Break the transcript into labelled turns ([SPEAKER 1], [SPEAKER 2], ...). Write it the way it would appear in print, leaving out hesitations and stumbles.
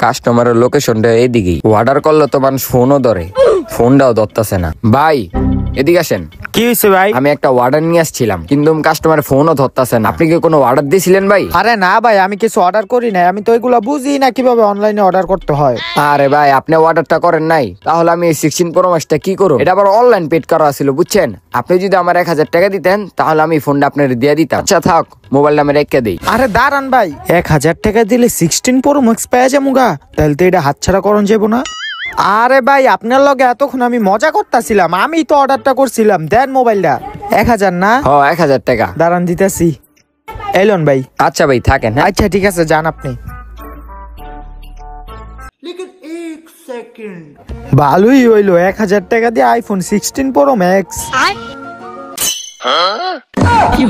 [SPEAKER 1] কাস্টমারের লোকেশনটা এদিকেই, অর্ডার করলে তো মানুষ ফোনও ধরে, ফোনটাও ধরতেছে না। ভাই এদিকে আসেন।
[SPEAKER 2] কি হয়েছে ভাই?
[SPEAKER 1] আমি একটা অর্ডার নিয়ে আসছিলাম, কিন্তু কাস্টমার ফোনও ধরতেছে না। আপনি কি কোনো অর্ডার দিয়েছিলেন ভাই?
[SPEAKER 2] আরে না ভাই, আমি কিছু অর্ডার করি নাই, আমি তো এগুলা বুঝি না কিভাবে অনলাইনে অর্ডার করতে হয়।
[SPEAKER 1] আরে ভাই আপনি অর্ডারটা করেন নাই, তাহলে আমি 16 Pro Max টা কি করব? এটা আবার অনলাইন পেড করা ছিল বুঝছেন। আপনি যদি আমার 1000 টাকা দিতেন তাহলে আমি ফোনটা আপনার দিয়ে দিতাম। আচ্ছা থাক, মোবাইলটা আমি রেখে দিই।
[SPEAKER 2] আরে দাঁড়ান ভাই, 1000 টাকা দিলে 16 Pro Max পেয়ে যাবো গা? তাহলে তো এটা হাতছাড়া করন যাবো না। আরে ভাই আপনার লগে এতক্ষণ আমি মজা করতেছিলাম, আমি তো অর্ডারটা করছিলাম। দেন মোবাইলটা। 1000 না?
[SPEAKER 1] হ 1000 টাকা।
[SPEAKER 2] দাঁড়ান দিতেছি। এলন ভাই।
[SPEAKER 1] আচ্ছা ভাই থাকেন। হ্যাঁ
[SPEAKER 2] আচ্ছা ঠিক আছে, যান আপনি। ভালোই হইলো, 1000 টাকা দিয়ে আইফোন 16 Pro Max।
[SPEAKER 3] কি